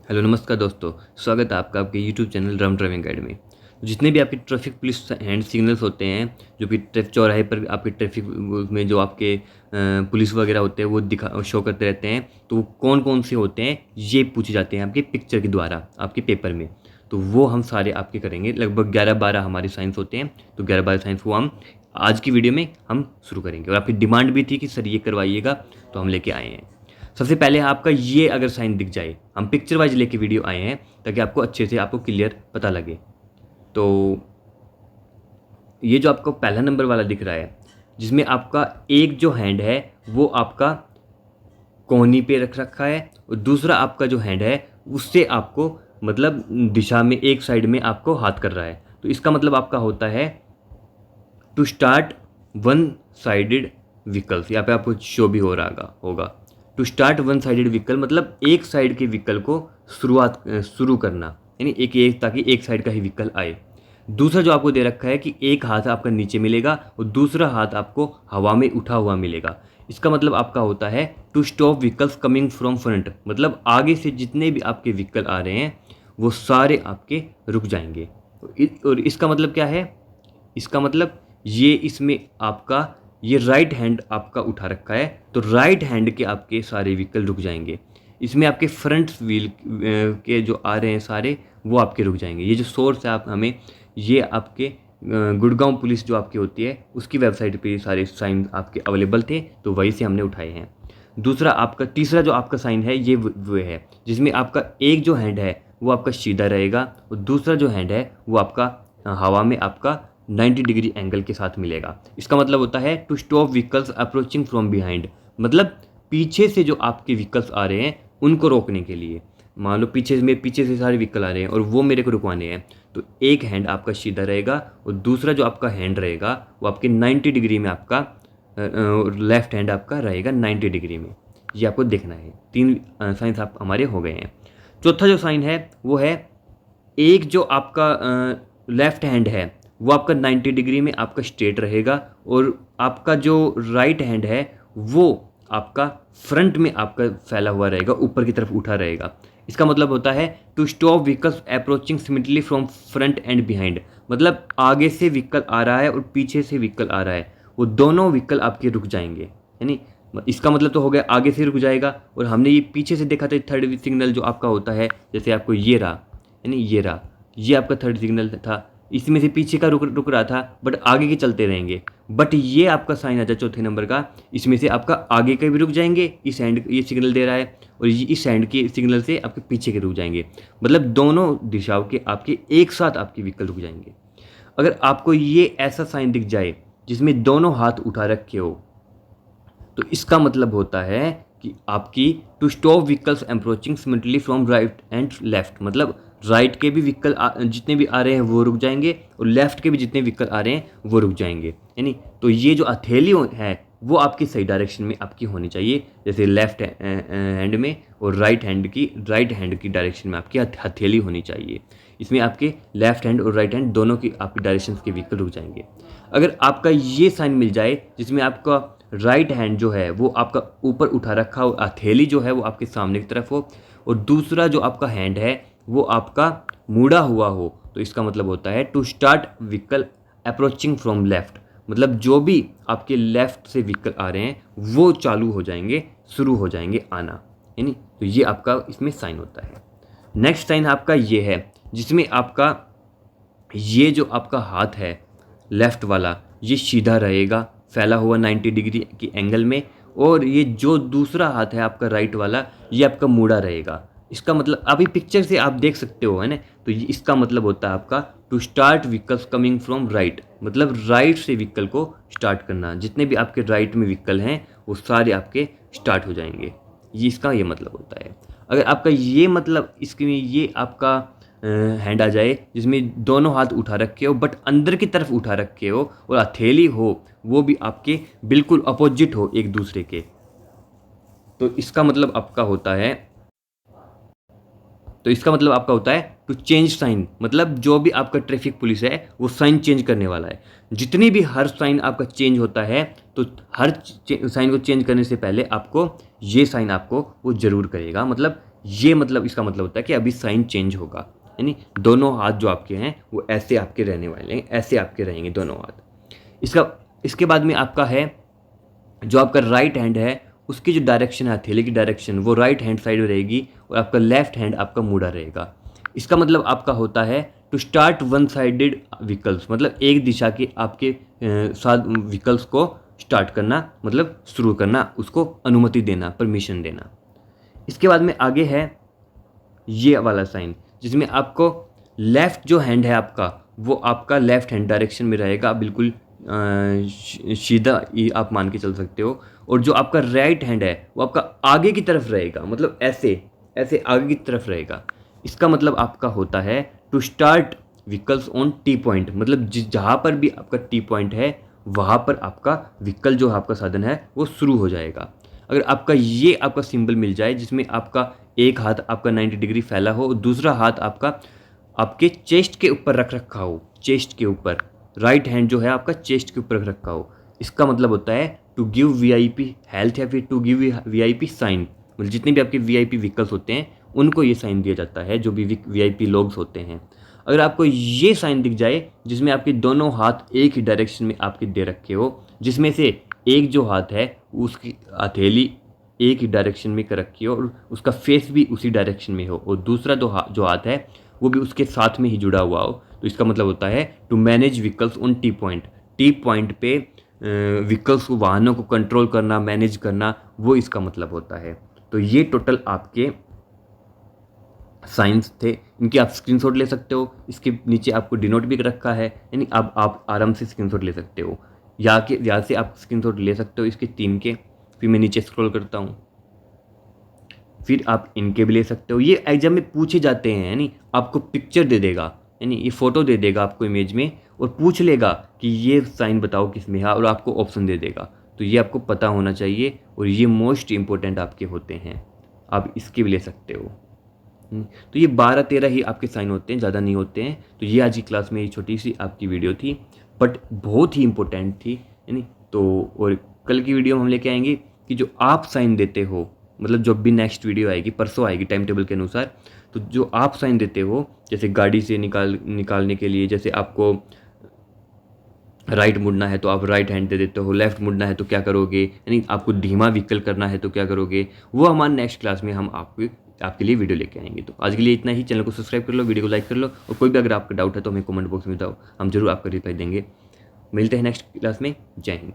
Hello नमस्कार दोस्तों, स्वागत है आपका आपके YouTube channel Ram driving guide में। जितने भी आपके ट्रैफिक पुलिस हैंड सिग्नल्स होते हैं, जो भी चौराहे पर आपके ट्रैफिक में जो आपके पुलिस वगैरह होते हैं वो दिखा शो करते रहते हैं, तो वो कौन कौन से होते हैं ये पूछे जाते हैं आपके पिक्चर के द्वारा आपके पेपर में। तो वो हम सारे आपके करेंगे, लगभग 11-12 हमारे साइंस होते हैं, तो 11-12 साइंस वो हम आज की वीडियो में हम शुरू करेंगे। और आपकी डिमांड भी थी कि सर ये करवाइएगा, तो हम लेके आए हैं। सबसे पहले आपका ये अगर साइन दिख जाए, हम पिक्चर वाइज लेके वीडियो आए हैं ताकि आपको अच्छे से आपको क्लियर पता लगे। तो ये जो आपको पहला नंबर वाला दिख रहा है, जिसमें आपका एक जो हैंड है वो आपका कोहनी पे रख रखा है, और दूसरा आपका जो हैंड है उससे आपको मतलब दिशा में एक साइड में आपको हाथ कर रहा है। तो इसका मतलब आपका होता है to start one sided vehicles. यहाँ पे आपको शो भी हो रहा होगा to start one sided vehicle, मतलब एक साइड के व्हीकल को शुरू करना, यानी एक ताकि एक साइड का ही व्हीकल आए। दूसरा जो आपको दे रखा है कि एक हाथ आपका नीचे मिलेगा और दूसरा हाथ आपको हवा में उठा हुआ मिलेगा। इसका मतलब आपका होता है to stop vehicles coming from front, मतलब आगे से जितने भी आपके व्हीकल आ रहे हैं वो सारे आपके रुक जाएंगे। और इसका मतलब क्या है? इसका मतलब ये इसमें आपका ये राइट हैंड आपका उठा रखा है, तो राइट हैंड के आपके सारे व्हीकल रुक जाएंगे। इसमें आपके फ्रंट व्हील के जो आ रहे हैं सारे वो आपके रुक जाएंगे। ये जो सोर्स है आप हमें ये आपके गुड़गांव पुलिस जो आपकी होती है उसकी वेबसाइट पे सारे साइन आपके अवेलेबल थे, तो वहीं से हमने उठाए हैं। दूसरा आपका तीसरा जो आपका साइन है ये वो है जिसमें आपका एक जो हैंड है वो आपका सीधा रहेगा और दूसरा जो हैंड है वो आपका हवा में आपका 90 डिग्री एंगल के साथ मिलेगा। इसका मतलब होता है to stop vehicles approaching from behind, मतलब पीछे से जो आपके व्हीकल्स आ रहे हैं उनको रोकने के लिए। मान लो पीछे से सारे व्हीकल आ रहे हैं और वो मेरे को रुकवाने हैं, तो एक हैंड आपका सीधा रहेगा और दूसरा जो आपका हैंड रहेगा वो आपके 90 डिग्री में आपका लेफ्ट हैंड आपका रहेगा 90 डिग्री में। ये आपको देखना है। 3 साइंस आप हमारे हो गए हैं। चौथा जो साइन है वो है एक जो आपका लेफ्ट हैंड है वो आपका 90 डिग्री में आपका स्ट्रेट रहेगा और आपका जो राइट हैंड है वो आपका फ्रंट में आपका फैला हुआ रहेगा, ऊपर की तरफ उठा रहेगा। इसका मतलब होता है to stop vehicles approaching similarly from front and behind, मतलब आगे से व्हीकल आ रहा है और पीछे से व्हीकल आ रहा है, वो दोनों व्हीकल आपके रुक जाएंगे। यानी इसका मतलब तो हो गया आगे से रुक जाएगा, और हमने ये पीछे से देखा था थर्ड सिग्नल जो आपका होता है, जैसे आपको ये रहा, यानी ये रहा, ये आपका थर्ड सिग्नल था। इसमें से पीछे का रुक रहा था बट आगे के चलते रहेंगे। बट ये आपका साइन आ जाए चौथे नंबर का, इसमें से आपका आगे के भी रुक जाएंगे, इस हैंड ये सिग्नल दे रहा है, और ये इस हैंड के सिग्नल से आपके पीछे के रुक जाएंगे, मतलब दोनों दिशाओं के आपके एक साथ आपके व्हीकल रुक जाएंगे। अगर आपको ये ऐसा साइन दिख जाए जिसमें दोनों हाथ उठा रखे हो, तो इसका मतलब होता है कि आपकी to stop vehicles approaching similarly from right and left, मतलब राइट के भी व्हीकल जितने भी आ रहे हैं वो रुक जाएंगे और लेफ्ट के भी जितने व्हीकल आ रहे हैं वो रुक जाएंगे। यानी तो ये जो हथेली है वो आपकी सही डायरेक्शन में आपकी होनी चाहिए, जैसे लेफ्ट हैंड में और राइट हैंड की डायरेक्शन में आपकी हथेली होनी चाहिए। इसमें आपके लेफ्ट हैंड और राइट हैंड दोनों की आपकी डायरेक्शन के व्हीकल रुक जाएंगे। अगर आपका ये साइन मिल जाए जिसमें आपका राइट हैंड जो है वो आपका ऊपर उठा रखा हो, हथेली जो है वो आपके सामने की तरफ हो, और दूसरा जो आपका हैंड है वो आपका मुड़ा हुआ हो, तो इसका मतलब होता है to start vehicle approaching from left, मतलब जो भी आपके लेफ्ट से व्हीकल आ रहे हैं वो चालू हो जाएंगे, शुरू हो जाएंगे आना। यानी तो ये आपका इसमें साइन होता है। नेक्स्ट साइन आपका ये है जिसमें आपका ये जो आपका हाथ है लेफ्ट वाला ये सीधा रहेगा, फैला हुआ 90 डिग्री की एंगल में, और ये जो दूसरा हाथ है आपका राइट वाला ये आपका मुड़ा रहेगा। इसका मतलब अभी पिक्चर से आप देख सकते हो, है ना? तो ये इसका मतलब होता है आपका to start vehicles coming from right, मतलब राइट से व्हीकल को स्टार्ट करना। जितने भी आपके राइट में व्हीकल हैं वो सारे आपके स्टार्ट हो जाएंगे, ये इसका ये मतलब होता है। अगर आपका ये मतलब इसके में ये आपका हैंड आ जाए जिसमें दोनों हाथ उठा रखे हो बट अंदर की तरफ उठा रखे हो और हथेली हो वो भी आपके बिल्कुल अपोजिट हो एक दूसरे के, तो इसका मतलब आपका होता है टू चेंज साइन, मतलब जो भी आपका ट्रैफिक पुलिस है वो साइन चेंज करने वाला है। जितनी भी हर साइन आपका चेंज होता है तो हर साइन को चेंज करने से पहले आपको ये साइन आपको वो ज़रूर करेगा, मतलब ये मतलब इसका मतलब होता है कि अभी साइन चेंज होगा, यानी दोनों हाथ जो आपके हैं वो ऐसे आपके रहने वाले हैं, ऐसे आपके रहेंगे दोनों हाथ। इसके बाद में आपका है जो आपका राइट हैंड है उसकी जो डायरेक्शन है, हथेली की डायरेक्शन, वो राइट हैंड साइड में रहेगी और आपका लेफ्ट हैंड आपका मुड़ा रहेगा। इसका मतलब आपका होता है to start one sided vehicles, मतलब एक दिशा के आपके साथ व्हीकल्स को स्टार्ट करना, मतलब शुरू करना, उसको अनुमति देना, परमिशन देना। इसके बाद में आगे है ये वाला साइन, जिसमें आपको लेफ़्ट जो हैंड है आपका वो आपका लेफ़्ट हैंड डायरेक्शन में रहेगा, बिल्कुल सीधा आप मान के चल सकते हो। और जो आपका राइट हैंड है वो आपका आगे की तरफ रहेगा, मतलब ऐसे ऐसे आगे की तरफ रहेगा। इसका मतलब आपका होता है to start vehicles on T point, मतलब जहाँ पर भी आपका टी पॉइंट है वहाँ पर आपका व्हीकल जो आपका साधन है वो शुरू हो जाएगा। अगर आपका ये आपका सिंबल मिल जाए जिसमें आपका एक हाथ आपका 90 डिग्री फैला हो और दूसरा हाथ आपका आपके चेस्ट के ऊपर रख रखा हो, चेस्ट के ऊपर, राइट हैंड जो है आपका चेस्ट के ऊपर रख रखा हो, इसका मतलब होता है टू गिव वीआईपी हेल्थ या फिर टू गिव वीआईपी साइन। मतलब जितने भी आपके वीआईपी व्हीकल्स होते हैं उनको ये साइन दिया जाता है, जो भी वीआईपी लोग्स होते हैं। अगर आपको ये साइन दिख जाए जिसमें आपके दोनों हाथ एक ही डायरेक्शन में आपके दे रखे हो, जिसमें से एक जो हाथ है उसकी हथेली एक ही डायरेक्शन में कर रखी हो और उसका फेस भी उसी डायरेक्शन में हो, और दूसरा जो हाथ है वो भी उसके साथ में ही जुड़ा हुआ हो, तो इसका मतलब होता है to manage vehicles on T point. T point पे व्हीकल्स को, वाहनों को कंट्रोल करना, मैनेज करना, वो इसका मतलब होता है। तो ये टोटल आपके साइंस थे, इनकी आप स्क्रीनशॉट ले सकते हो। इसके नीचे आपको डिनोट भी रखा है, यानी अब आप आराम से स्क्रीनशॉट ले सकते हो। यहाँ से आप स्क्रीनशॉट ले सकते हो इसके 3 के। फिर मैं नीचे स्क्रॉल करता हूँ, फिर आप इनके भी ले सकते हो। ये एग्जाम में पूछे जाते हैं, यानी आपको पिक्चर दे देगा, यानी ये फ़ोटो दे देगा आपको इमेज में और पूछ लेगा कि ये साइन बताओ किस में है, और आपको ऑप्शन दे देगा। तो ये आपको पता होना चाहिए और ये मोस्ट इम्पोर्टेंट आपके होते हैं, आप इसके भी ले सकते हो। तो ये 12-13 ही आपके साइन होते हैं, ज़्यादा नहीं होते हैं। तो ये आज की क्लास में ये छोटी सी आपकी वीडियो थी, बट बहुत ही इम्पोर्टेंट थी, यानी। तो और कल की वीडियो में हम लेके आएंगे कि जो आप साइन देते हो, मतलब जब भी नेक्स्ट वीडियो आएगी, परसों आएगी टाइम टेबल के अनुसार, तो जो आप साइन देते हो, जैसे गाड़ी से निकालने के लिए, जैसे आपको राइट मुड़ना है तो आप राइट हैंड दे देते हो, लेफ्ट मुड़ना है तो क्या करोगे, यानी आपको धीमा व्हीकल करना है तो क्या करोगे, वो हमारे नेक्स्ट क्लास में हम आपके लिए वीडियो लेके आएंगे। तो आज के लिए इतना ही। चैनल को सब्सक्राइब कर लो, वीडियो को लाइक कर लो, और कोई भी अगर आपका डाउट है तो हमें कमेंट बॉक्स में बताओ, हम जरूर आपका रिप्लाई देंगे। मिलते हैं नेक्स्ट क्लास में। जय हिंद।